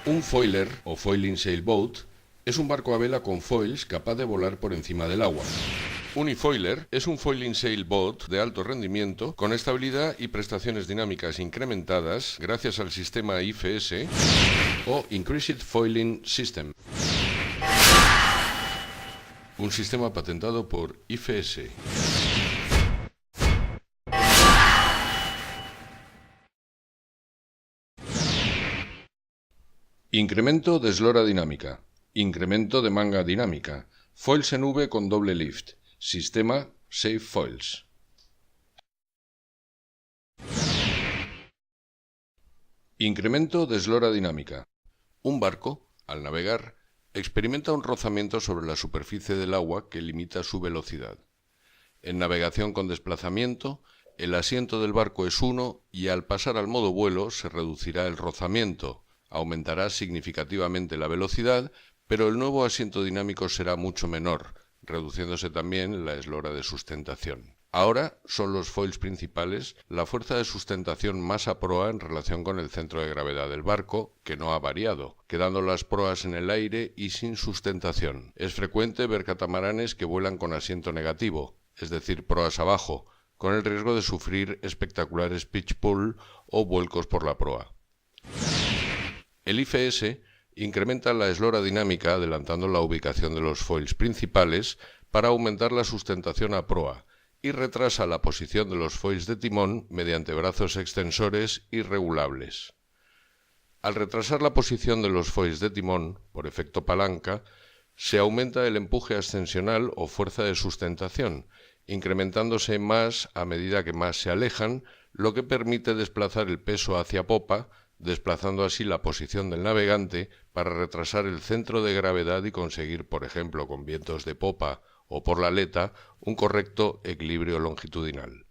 Un foiler o foiling sailboat es un barco a vela con foils capaz de volar por encima del agua. Un e-foiler es un foiling sailboat de alto rendimiento con estabilidad y prestaciones dinámicas incrementadas gracias al sistema IFS o Increased Foiling System, un sistema patentado por IFS. Incremento de eslora dinámica. Incremento de manga dinámica. Foils en V con doble lift. Sistema Safe Foils. Incremento de eslora dinámica. Un barco, al navegar, experimenta un rozamiento sobre la superficie del agua que limita su velocidad. En navegación con desplazamiento, el asiento del barco es 1 y al pasar al modo vuelo se reducirá el rozamiento. Aumentará significativamente la velocidad, pero el nuevo asiento dinámico será mucho menor, reduciéndose también la eslora de sustentación. Ahora son los foils principales la fuerza de sustentación más a proa en relación con el centro de gravedad del barco, que no ha variado, quedando las proas en el aire y sin sustentación. Es frecuente ver catamaranes que vuelan con asiento negativo, es decir, proas abajo, con el riesgo de sufrir espectaculares pitch pull o vuelcos por la proa. El IFS incrementa la eslora dinámica adelantando la ubicación de los foils principales para aumentar la sustentación a proa y retrasa la posición de los foils de timón mediante brazos extensores y regulables. Al retrasar la posición de los foils de timón, por efecto palanca, se aumenta el empuje ascensional o fuerza de sustentación, incrementándose más a medida que más se alejan, lo que permite desplazar el peso hacia popa, desplazando así la posición del navegante para retrasar el centro de gravedad y conseguir, por ejemplo, con vientos de popa o por la aleta, un correcto equilibrio longitudinal.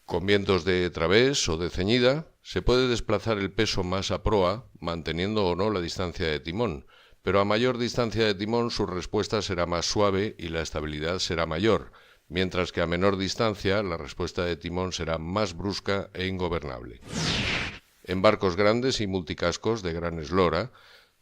Con vientos de través o de ceñida, se puede desplazar el peso más a proa, manteniendo o no la distancia de timón, pero a mayor distancia de timón su respuesta será más suave y la estabilidad será mayor, mientras que a menor distancia la respuesta de timón será más brusca e ingobernable. En barcos grandes y multicascos de gran eslora,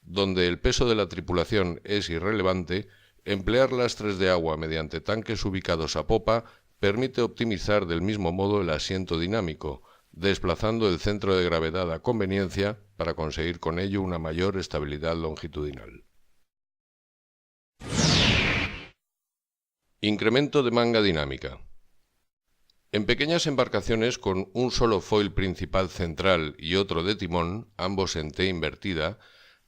donde el peso de la tripulación es irrelevante, emplear lastres de agua mediante tanques ubicados a popa permite optimizar del mismo modo el asiento dinámico, desplazando el centro de gravedad a conveniencia para conseguir con ello una mayor estabilidad longitudinal. Incremento de manga dinámica. En pequeñas embarcaciones con un solo foil principal central y otro de timón, ambos en T invertida,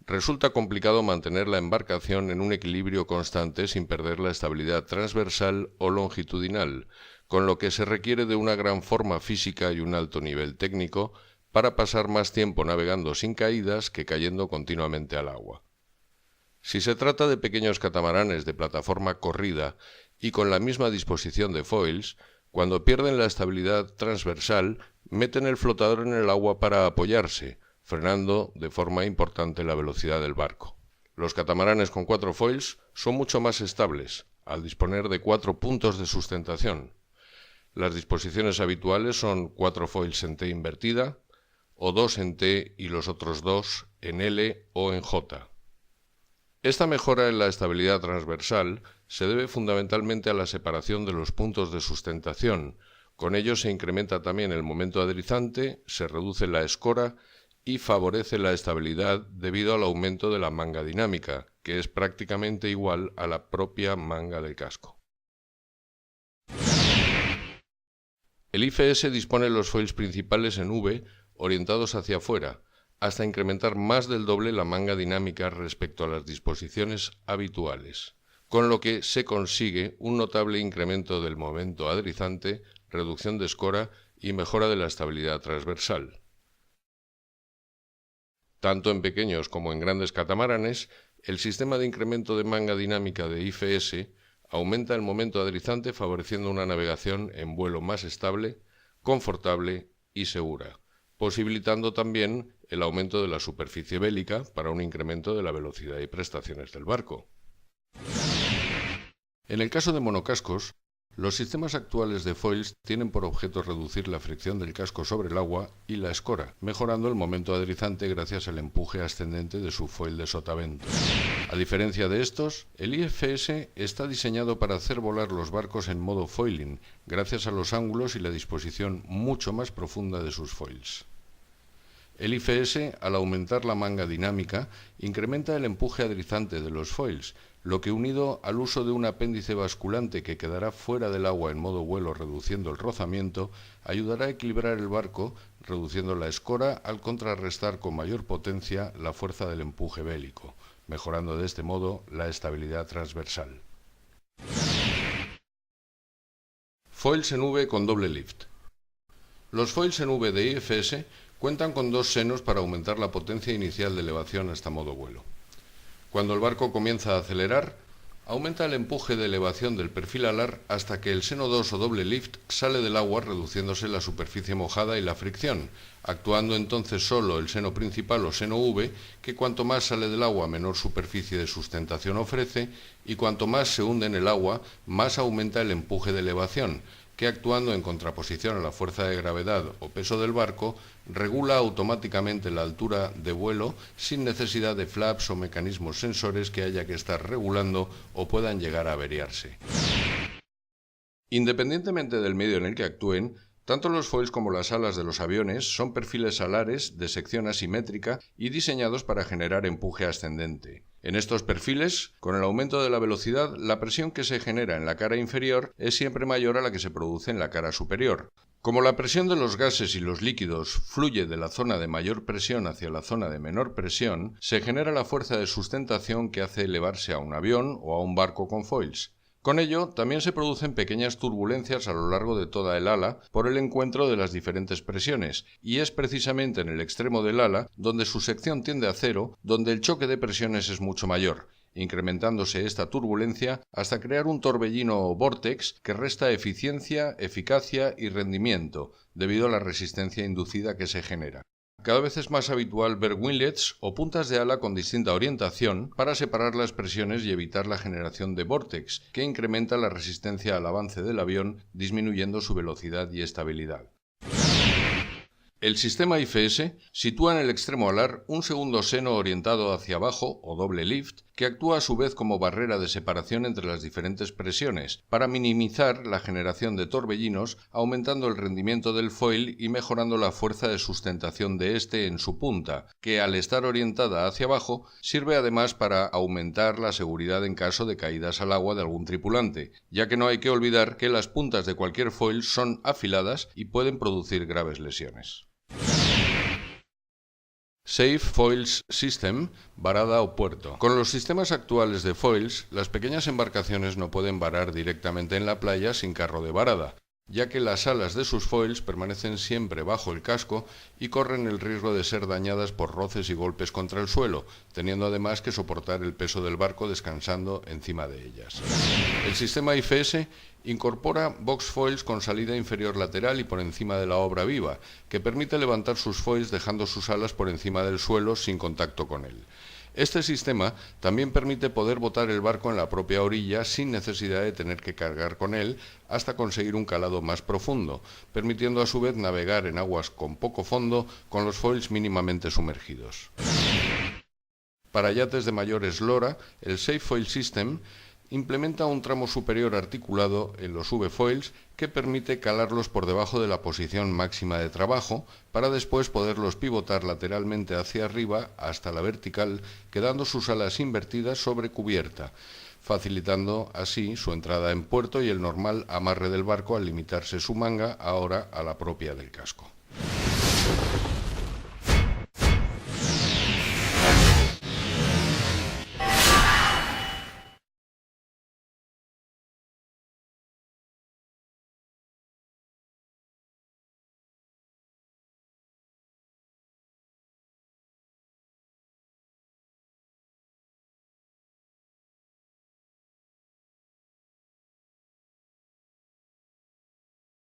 resulta complicado mantener la embarcación en un equilibrio constante sin perder la estabilidad transversal o longitudinal, con lo que se requiere de una gran forma física y un alto nivel técnico para pasar más tiempo navegando sin caídas que cayendo continuamente al agua. Si se trata de pequeños catamaranes de plataforma corrida y con la misma disposición de foils, cuando pierden la estabilidad transversal, meten el flotador en el agua para apoyarse, frenando de forma importante la velocidad del barco. Los catamaranes con 4 foils son mucho más estables, al disponer de 4 puntos de sustentación. Las disposiciones habituales son 4 foils en T invertida, o 2 en T y los otros 2 en L o en J. Esta mejora en la estabilidad transversal se debe fundamentalmente a la separación de los puntos de sustentación. Con ello se incrementa también el momento adrizante, se reduce la escora y favorece la estabilidad debido al aumento de la manga dinámica, que es prácticamente igual a la propia manga del casco. El IFS dispone los foils principales en V orientados hacia afuera, hasta incrementar más del doble la manga dinámica respecto a las disposiciones habituales, con lo que se consigue un notable incremento del momento adrizante, reducción de escora y mejora de la estabilidad transversal. Tanto en pequeños como en grandes catamaranes, el sistema de incremento de manga dinámica de IFS aumenta el momento adrizante favoreciendo una navegación en vuelo más estable, confortable y segura, posibilitando también el aumento de la superficie bélica para un incremento de la velocidad y prestaciones del barco. En el caso de monocascos, Los sistemas actuales de foils tienen por objeto reducir la fricción del casco sobre el agua y la escora, mejorando el momento adrizante gracias al empuje ascendente de su foil de sotavento. A diferencia de estos, el IFS está diseñado para hacer volar los barcos en modo foiling, gracias a los ángulos y la disposición mucho más profunda de sus foils. El IFS, al aumentar la manga dinámica, incrementa el empuje adrizante de los foils, lo que unido al uso de un apéndice basculante que quedará fuera del agua en modo vuelo reduciendo el rozamiento, ayudará a equilibrar el barco, reduciendo la escora al contrarrestar con mayor potencia la fuerza del empuje bélico, mejorando de este modo la estabilidad transversal. Foils en V con doble lift. Los foils en V de IFS cuentan con dos senos para aumentar la potencia inicial de elevación hasta modo vuelo. Cuando el barco comienza a acelerar, aumenta el empuje de elevación del perfil alar hasta que el seno 2 o doble lift sale del agua reduciéndose la superficie mojada y la fricción, actuando entonces solo el seno principal o seno V, que cuanto más sale del agua menor superficie de sustentación ofrece y cuanto más se hunde en el agua más aumenta el empuje de elevación, que actuando en contraposición a la fuerza de gravedad o peso del barco, regula automáticamente la altura de vuelo sin necesidad de flaps o mecanismos sensores que haya que estar regulando o puedan llegar a averiarse. Independientemente del medio en el que actúen, tanto los foils como las alas de los aviones son perfiles alares de sección asimétrica y diseñados para generar empuje ascendente. En estos perfiles, con el aumento de la velocidad, la presión que se genera en la cara inferior es siempre mayor a la que se produce en la cara superior. Como la presión de los gases y los líquidos fluye de la zona de mayor presión hacia la zona de menor presión, se genera la fuerza de sustentación que hace elevarse a un avión o a un barco con foils. Con ello, también se producen pequeñas turbulencias a lo largo de toda el ala por el encuentro de las diferentes presiones, y es precisamente en el extremo del ala, donde su sección tiende a cero, donde el choque de presiones es mucho mayor, incrementándose esta turbulencia hasta crear un torbellino o vórtex que resta eficiencia, eficacia y rendimiento, debido a la resistencia inducida que se genera. Cada vez es más habitual ver winglets o puntas de ala con distinta orientación para separar las presiones y evitar la generación de vórtex, que incrementa la resistencia al avance del avión, disminuyendo su velocidad y estabilidad. El sistema IFS sitúa en el extremo alar un segundo seno orientado hacia abajo, o doble lift, que actúa a su vez como barrera de separación entre las diferentes presiones, para minimizar la generación de torbellinos, aumentando el rendimiento del foil y mejorando la fuerza de sustentación de este en su punta, que al estar orientada hacia abajo, sirve además para aumentar la seguridad en caso de caídas al agua de algún tripulante, ya que no hay que olvidar que las puntas de cualquier foil son afiladas y pueden producir graves lesiones. Safe Foils System, varada o puerto. Con los sistemas actuales de foils, las pequeñas embarcaciones no pueden varar directamente en la playa sin carro de varada, ya que las alas de sus foils permanecen siempre bajo el casco y corren el riesgo de ser dañadas por roces y golpes contra el suelo, teniendo además que soportar el peso del barco descansando encima de ellas. El sistema IFS incorpora box foils con salida inferior lateral y por encima de la obra viva, que permite levantar sus foils dejando sus alas por encima del suelo sin contacto con él. Este sistema también permite poder botar el barco en la propia orilla sin necesidad de tener que cargar con él hasta conseguir un calado más profundo, permitiendo a su vez navegar en aguas con poco fondo con los foils mínimamente sumergidos. Para yates de mayor eslora, el Safe Foil System implementa un tramo superior articulado en los V-foils que permite calarlos por debajo de la posición máxima de trabajo para después poderlos pivotar lateralmente hacia arriba hasta la vertical, quedando sus alas invertidas sobre cubierta, facilitando así su entrada en puerto y el normal amarre del barco al limitarse su manga ahora a la propia del casco.